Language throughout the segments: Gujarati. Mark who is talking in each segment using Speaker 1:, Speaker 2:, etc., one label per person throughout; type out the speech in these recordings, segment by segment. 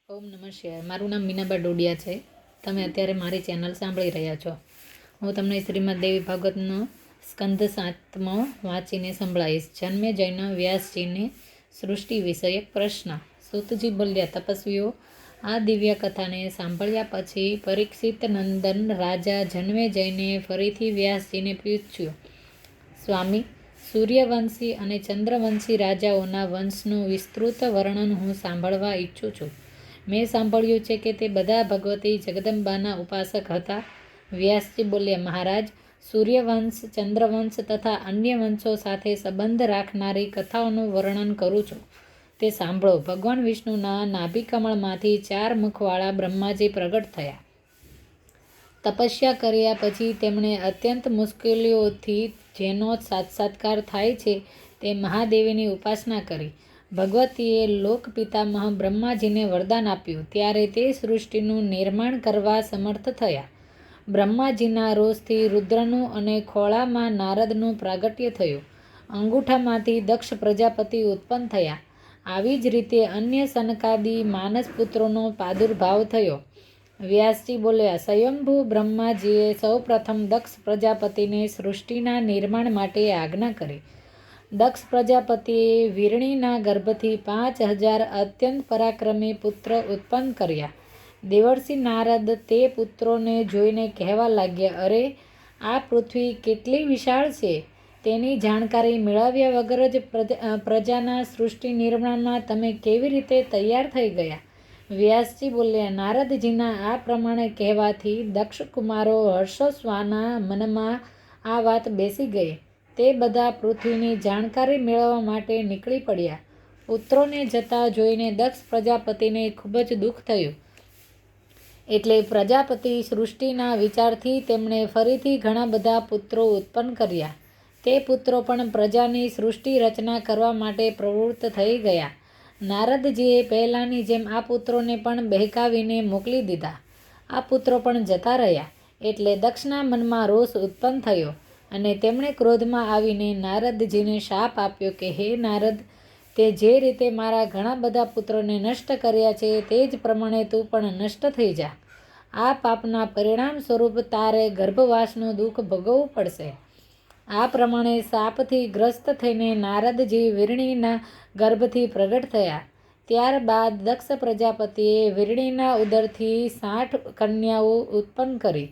Speaker 1: ઓમ નમઃ શિવાય. મારું નામ મીનાબા ડોડિયા છે. તમે અત્યારે મારી ચેનલ સાંભળી રહ્યા છો. હું તમને શ્રીમદ દેવી ભાગવતનો સ્કંદ 7મો વાંચીને સંભળાવીશ. જન્મે જૈન વ્યાસજીને સૃષ્ટિ વિષયક પ્રશ્ન. સૂતજી બોલ્યા, તપસ્વીઓ, આ દિવ્ય કથાને સાંભળ્યા પછી પરીક્ષિત નંદન રાજા જન્મે જઈને ફરીથી વ્યાસજીને પૂછ્યું, સ્વામી, સૂર્યવંશી અને ચંદ્રવંશી રાજાઓના વંશનું વિસ્તૃત વર્ણન હું સાંભળવા ઈચ્છું છું. મેં સાંભળ્યું છે કે તે બધા ભગવતી જગદંબાના ઉપાસક હતા. વ્યાસજી બોલ્યા, મહારાજ, સૂર્યવંશ, ચંદ્રવંશ તથા અન્ય વંશો સાથે સંબંધ રાખનારી કથાઓનું વર્ણન કરું છું. તે સાંભળો. ભગવાન વિષ્ણુના નાભિકમળમાંથી 4 મુખવાળા બ્રહ્માજી પ્રગટ થયા. તપસ્યા કર્યા પછી તેમણે અત્યંત મુશ્કેલીઓથી જેનો સાક્ષાત્કાર થાય છે તે મહાદેવીની ઉપાસના કરી. ભગવતીએ લોકપિતામહ બ્રહ્માજીને વરદાન આપ્યું ત્યારે તે સૃષ્ટિનું નિર્માણ કરવા સમર્થ થયા. બ્રહ્માજીના રોષથી રુદ્રનું અને ખોળામાં નારદનું પ્રાગટ્ય થયું. અંગૂઠામાંથી દક્ષ પ્રજાપતિ ઉત્પન્ન થયા. આવી જ રીતે અન્ય સનકાદી માનસ પુત્રોનો પ્રાદુર્ભાવ થયો. વ્યાસજી બોલ્યા, સ્વયંભૂ બ્રહ્માજીએ સૌપ્રથમ દક્ષ પ્રજાપતિને સૃષ્ટિના નિર્માણ માટે આજ્ઞા કરી. દક્ષ પ્રજાપતિએ વીરણીના ગર્ભથી 5000 અત્યંત પરાક્રમી પુત્ર ઉત્પન્ન કર્યા. દેવર્ષિ નારદ તે પુત્રોને જોઈને કહેવા લાગ્યા, અરે, આ પૃથ્વી કેટલી વિશાળ છે! તેની જાણકારી મેળવ્યા વગર જ પ્રજાના સૃષ્ટિ નિર્માણમાં તમે કેવી રીતે તૈયાર થઈ ગયા? વ્યાસજી બોલ્યા, નારદજીના આ પ્રમાણે કહેવાથી દક્ષકુમારો હર્ષોશ્વાના મનમાં આ વાત બેસી ગઈ. તે બધા પૃથ્વીની જાણકારી મેળવવા માટે નીકળી પડ્યા. પુત્રોને જતા જોઈને દક્ષ પ્રજાપતિને ખૂબ જ દુઃખ થયું. એટલે પ્રજાપતિ સૃષ્ટિના વિચારથી તેમણે ફરીથી ઘણા બધા પુત્રો ઉત્પન્ન કર્યા. તે પુત્રો પણ પ્રજાની સૃષ્ટિ રચના કરવા માટે પ્રવૃત્ત થઈ ગયા. નારદજીએ પહેલાંની જેમ આ પુત્રોને પણ બહેકાવીને મોકલી દીધા. આ પુત્રો પણ જતા રહ્યા. એટલે દક્ષના મનમાં રોષ ઉત્પન્ન થયો અને તેમણે ક્રોધમાં આવીને નારદજીને શાપ આપ્યો કે, હે નારદ, તે જે રીતે મારા ઘણા બધા પુત્રોને નષ્ટ કર્યા છે તે જ પ્રમાણે તું પણ નષ્ટ થઈ જા. આ પાપના પરિણામ સ્વરૂપ તારે ગર્ભવાસનું દુઃખ ભોગવવું પડશે. આ પ્રમાણે શાપથી ગ્રસ્ત થઈને નારદજી વીરણીના ગર્ભથી પ્રગટ થયા. ત્યારબાદ દક્ષ પ્રજાપતિએ વીરણીના ઉદરથી 60 કન્યાઓ ઉત્પન્ન કરી.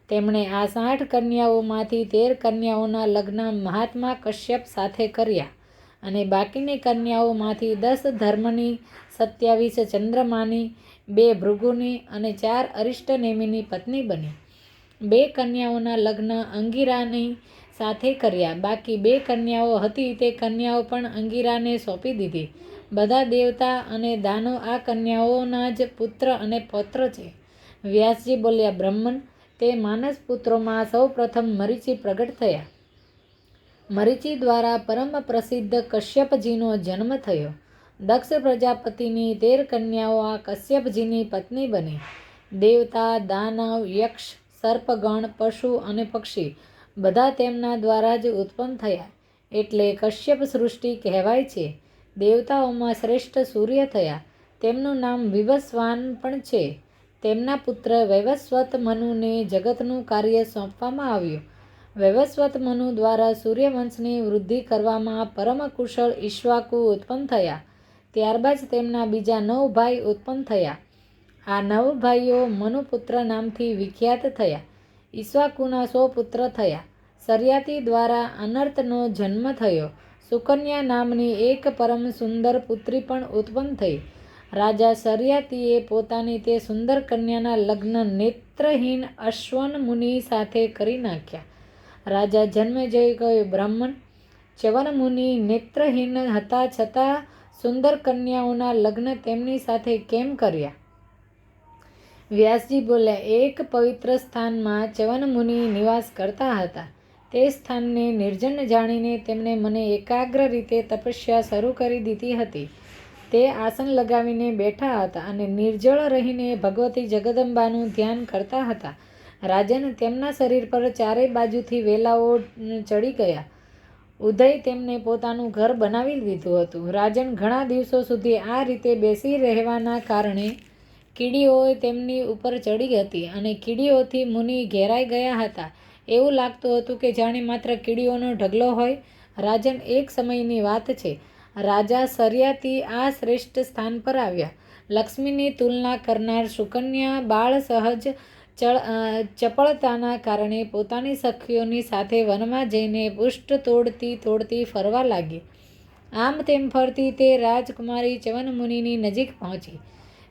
Speaker 1: તેમણે આ 60 કન્યાઓમાંથી 13 કન્યાઓના લગ્ન મહાત્મા કશ્યપ સાથે કર્યા અને બાકીની કન્યાઓમાંથી 10 ધર્મની, 27 ચંદ્રમાની, 2 ભૃગુની અને 4 અરિષ્ટનેમિની પત્ની બની. 2 કન્યાઓના લગ્ન અંગિરાની સાથે કર્યા. બાકી 2 કન્યાઓ હતી તે કન્યાઓ પણ અંગિરાને સોંપી દીધી. બધા દેવતા અને દાનો આ કન્યાઓના જ પુત્ર અને પૌત્ર છે. વ્યાસજી બોલ્યા, બ્રહ્મન, તે માનસ પુત્રોમાં સૌ પ્રથમ મરીચી પ્રગટ થયા. મરીચી દ્વારા પરમ પ્રસિદ્ધ કશ્યપજીનો જન્મ થયો. દક્ષ પ્રજાપતિની 13 કન્યાઓ આ કશ્યપજીની પત્ની બની. દેવતા, દાનવ, યક્ષ, સર્પગણ, પશુ અને પક્ષી બધા તેમના દ્વારા જ ઉત્પન્ન થયા. એટલે કશ્યપ સૃષ્ટિ કહેવાય છે. દેવતાઓમાં શ્રેષ્ઠ સૂર્ય થયા. તેમનું નામ વિવસ્વાન પણ છે. તેમના પુત્ર વૈવસ્વત મનુને જગતનું કાર્ય સોંપવામાં આવ્યું. વૈવસ્વત મનુ દ્વારા સૂર્યવંશની વૃદ્ધિ કરવામાં પરમ કુશળ ઈક્ષ્વાકુ ઉત્પન્ન થયા. ત્યારબાદ તેમના બીજા 9 ભાઈ ઉત્પન્ન થયા. આ 9 ભાઈઓ મનુપુત્ર નામથી વિખ્યાત થયા. ઈક્ષ્વાકુના 100 પુત્ર થયા. સર્યાતિ દ્વારા અનર્તનો જન્મ થયો. સુકન્યા નામની એક પરમ સુંદર પુત્રી પણ ઉત્પન્ન થઈ. રાજા સર્યાતિએ પોતાની તે સુંદર કન્યાના લગ્ન નેત્રહીન અશ્વન મુનિ સાથે કરી નાખ્યા. રાજા જન્મેજય કહ્યું, બ્રાહ્મણ, ચ્યવન મુનિ નેત્રહીન હતા છતાં સુંદર કન્યાઓના લગ્ન તેમની સાથે કેમ કર્યા? વ્યાસજી બોલ્યા, એક પવિત્ર સ્થાનમાં ચ્યવન મુનિ નિવાસ કરતા હતા. તે સ્થાનને નિર્જન જાણીને તેમણે મને એકાગ્ર રીતે તપસ્યા શરૂ કરી દીધી હતી. તે આસન લગાવીને બેઠા હતા અને નિર્જળ રહીને ભગવતી જગદંબાનું ધ્યાન કરતા હતા. રાજન, તેમના શરીર પર ચારે બાજુથી વેલાઓ ચડી ગયા. ઉદય તેમને પોતાનું ઘર બનાવી લીધું હતું. રાજન, ઘણા દિવસો સુધી આ રીતે બેસી રહેવાના કારણે કીડીઓ તેમની ઉપર ચડી હતી અને કીડીઓથી મુનિ ઘેરાઈ ગયા હતા. એવું લાગતું હતું કે જાણે માત્ર કીડીઓનો ઢગલો હોય. રાજન, એક સમયની વાત છે. રાજા સર્યાતી આ શ્રેષ્ઠ સ્થાન પર આવ્યા. લક્ષ્મીની તુલના કરનાર સુકન્યા બાળ સહજ ચપળતાના કારણે પોતાની સખીઓની સાથે વનમાં જઈને પુષ્ટ તોડતી ફરવા લાગી. આમ તેમ ફરતી તે રાજકુમારી ચ્યવનમુનિની નજીક પહોંચી.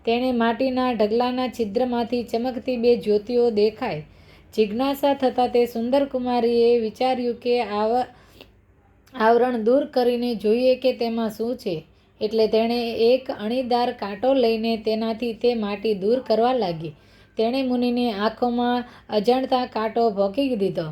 Speaker 1: તેણે માટીના ઢગલાના છિદ્રમાંથી ચમકતી બે જ્યોતિઓ દેખાઈ. જિજ્ઞાસા થતાં તે સુંદર કુમારીએ વિચાર્યું કે આવરણ દૂર કરીને જોઈએ કે તેમાં શું છે. એટલે તેણે એક અણીદાર કાંટો લઈને તેનાથી તે માટી દૂર કરવા લાગી. તેણે મુનિની આંખોમાં અજાણતા કાંટો ભોંકી દીધો.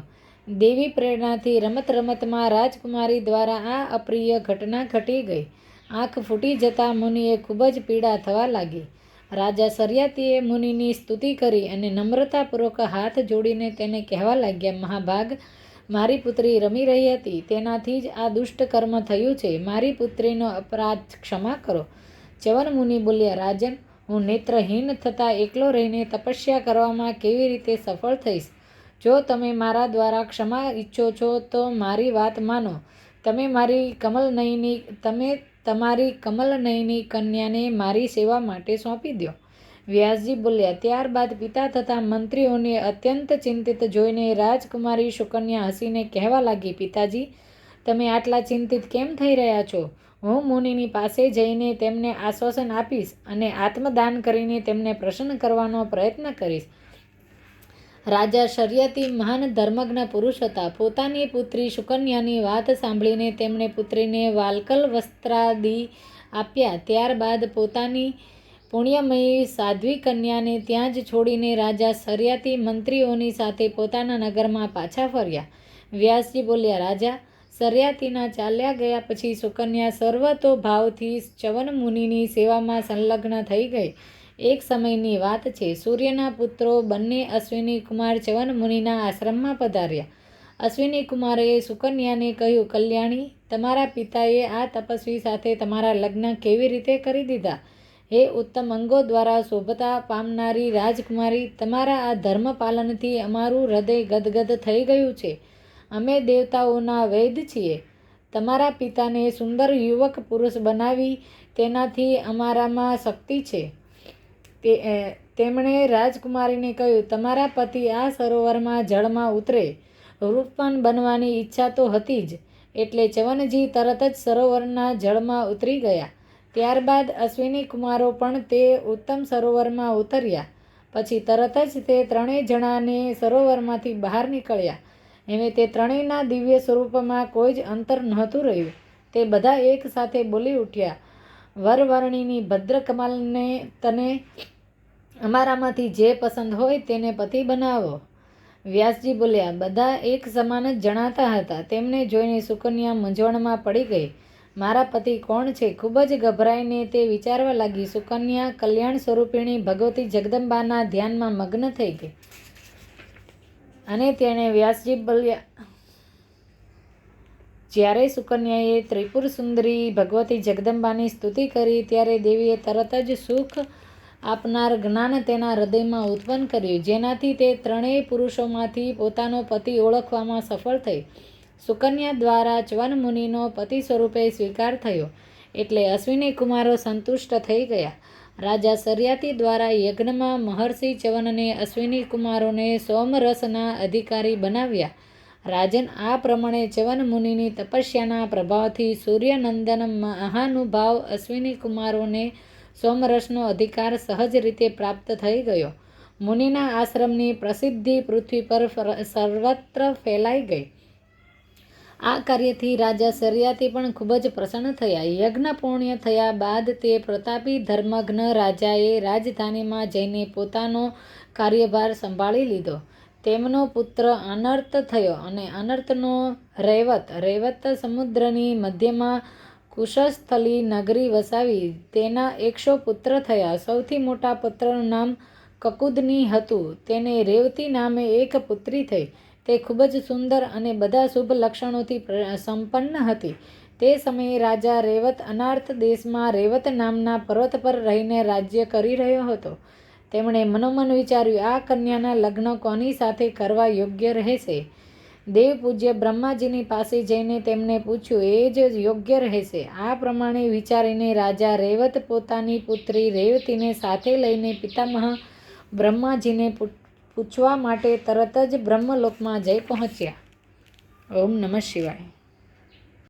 Speaker 1: દેવી પ્રેરણાથી રમતમાં રાજકુમારી દ્વારા આ અપ્રિય ઘટના ઘટી ગઈ. આંખ ફૂટી જતાં મુનિએ ખૂબ જ પીડા થવા લાગી. રાજા સર્યાતીએ મુનિની સ્તુતિ કરી અને નમ્રતાપૂર્વક હાથ જોડીને તેને કહેવા લાગ્યા, મહાભાગ, મારી પુત્રી રમી રહી હતી, તેનાથી જ આ દુષ્ટ કર્મ થયું છે. મારી પુત્રીનો અપરાધ ક્ષમા કરો. ચ્યવનમુનિ બોલ્યા, રાજન, હું નેત્રહીન થતાં એકલો રહીને તપસ્યા કરવામાં કેવી રીતે સફળ થઈશ? જો તમે મારા દ્વારા ક્ષમા ઈચ્છો છો તો મારી વાત માનો. તમે તમારી કમલનયની કન્યાને મારી સેવા માટે સોંપી દો. વ્યાસજી બોલ્યા. ત્યારબાદ પિતા તથા મંત્રીઓને અત્યંત ચિંતિત જોઈને રાજકુમારી સુકન્યા હસીને કહેવા લાગી, પિતાજી, તમે આટલા ચિંતિત કેમ થઈ રહ્યા છો? હું મુનિની પાસે જઈને તેમને આશ્વાસન આપીશ અને આત્મદાન કરીને તેમને પ્રસન્ન કરવાનો પ્રયત્ન કરીશ. રાજા સર્યાતી મહાન ધર્મજ્ઞ પુરુષ હતા. પોતાની પુત્રી સુકન્યાની વાત સાંભળીને તેમણે પુત્રીને વાલ્કલ વસ્ત્રાદિ આપ્યા. ત્યારબાદ પોતાની પુણ્યમયી સાધ્વી કન્યાને ત્યાં જ છોડીને રાજા સર્યાતી મંત્રીઓની સાથે પોતાના નગરમાં પાછા ફર્યા. વ્યાસજી બોલ્યા, રાજા સર્યાતીના ચાલ્યા ગયા પછી સુકન્યા સર્વતોભાવથી ચ્યવનમુનિની સેવામાં સંલગ્ન થઈ ગઈ. એક સમયની વાત છે. સૂર્યના પુત્રો બંને અશ્વિની કુમાર ચ્યવનમુનિના આશ્રમમાં પધાર્યા. અશ્વિની કુમારે સુકન્યાને કહ્યું, કલ્યાણી, તમારા પિતાએ આ તપસ્વી સાથે તમારા લગ્ન કેવી રીતે કરી દીધા? હે ઉત્તમ અંગો દ્વારા શોભતા પામનારી રાજકુમારી, તમારા આ ધર્મ પાલનથી અમારું હૃદય ગદગદ થઈ ગયું છે. અમે દેવતાઓના વૈદ્ય છીએ. તમારા પિતાને સુંદર યુવક પુરુષ બનાવી તેનાથી અમારામાં શક્તિ છે. તેમણે રાજકુમારીને કહ્યું, તમારા પતિ આ સરોવરમાં જળમાં ઉતરે. રૂપવાન બનવાની ઈચ્છા તો હતી જ. એટલે ચ્યવનજી તરત જ સરોવરના જળમાં ઉતરી ગયા. ત્યારબાદ અશ્વિની કુમારો પણ તે ઉત્તમ સરોવરમાં ઉતર્યા. પછી તરત જ તે ત્રણેય જણાને સરોવરમાંથી બહાર નીકળ્યા. હવે તે ત્રણેયના દિવ્ય સ્વરૂપમાં કોઈ જ અંતર નહોતું રહ્યું. તે બધા એક સાથે બોલી ઉઠ્યા, વરવર્ણિની ભદ્રકમાલને તને અમારામાંથી જે પસંદ હોય તેને પતિ બનાવો. વ્યાસજી બોલ્યા, બધા એક સમાન જ જણાતા હતા. તેમને જોઈને સુકન્યા મૂંઝવણમાં પડી ગઈ. મારા પતિ કોણ છે? ખૂબ જ ગભરાઈને તે વિચારવા લાગી. સુકન્યા કલ્યાણ સ્વરૂપિણી ભગવતી જગદંબાના ધ્યાનમાં મગ્ન થઈ ગઈ અને તેણે વ્યાસજી બોલ્યા. જ્યારે સુકન્યાએ ત્રિપુર સુંદરી ભગવતી જગદંબાની સ્તુતિ કરી ત્યારે દેવીએ તરત જ સુખ આપનાર જ્ઞાન તેના હૃદયમાં ઉત્પન્ન કર્યું, જેનાથી તે ત્રણેય પુરુષોમાંથી પોતાનો પતિ ઓળખવામાં સફળ થઈ. સુકન્યા દ્વારા ચ્યવનમુનિનો પતિ સ્વરૂપે સ્વીકાર થયો. એટલે અશ્વિની કુમારો સંતુષ્ટ થઈ ગયા. રાજા સર્યાતી દ્વારા યજ્ઞમાં મહર્ષિ ચ્યવનને અશ્વિની કુમારોને સોમરસના અધિકારી બનાવ્યા. રાજન, આ પ્રમાણે ચ્યવનમુનિની તપસ્યાના પ્રભાવથી સૂર્યનંદન મહાનુભાવ અશ્વિની કુમારોને સોમરસનો અધિકાર સહજ રીતે પ્રાપ્ત થઈ ગયો. મુનિના આશ્રમની પ્રસિદ્ધિ પૃથ્વી પર સર્વત્ર ફેલાઈ ગઈ. આ કાર્યથી રાજા સર્યાતી પણ ખૂબ જ પ્રસન્ન થયા. યજ્ઞ પૂર્ણ થયા બાદ તે પ્રતાપી ધર્મજ્ઞ રાજાએ રાજધાનીમાં જઈને પોતાનો કાર્યભાર સંભાળી લીધો. તેમનો પુત્ર અનર્ત થયો અને અનર્તનો રૈવત સમુદ્રની મધ્યમાં કુશસ્થલી નગરી વસાવી. તેના 100 પુત્ર થયા. સૌથી મોટા પુત્રનું નામ કકુદની હતું. તેને રેવતી નામે એક પુત્રી થઈ. તે ખૂબ જ સુંદર અને બધા શુભ લક્ષણોથી સંપન્ન હતી. તે સમયે રાજા રૈવત અનાર્ત દેશમાં રૈવત નામના પર્વત પર રહીને રાજ્ય કરી રહ્યો હતો. તેમણે મનોમન વિચાર્યું, આ કન્યાના લગ્ન કોની સાથે કરવા યોગ્ય રહેશે? દેવ પૂજ્ય બ્રહ્માજીની પાસે જઈને તેમને પૂછ્યું, એ જ યોગ્ય રહેશે. આ પ્રમાણે વિચારીને રાજા રૈવત પોતાની પુત્રી રેવતીને સાથે લઈને પિતામહ બ્રહ્માજીને પૂછવા માટે તરત જ બ્રહ્મલોકમાં જઈ પહોંચ્યા. ઓમ નમઃ શિવાય.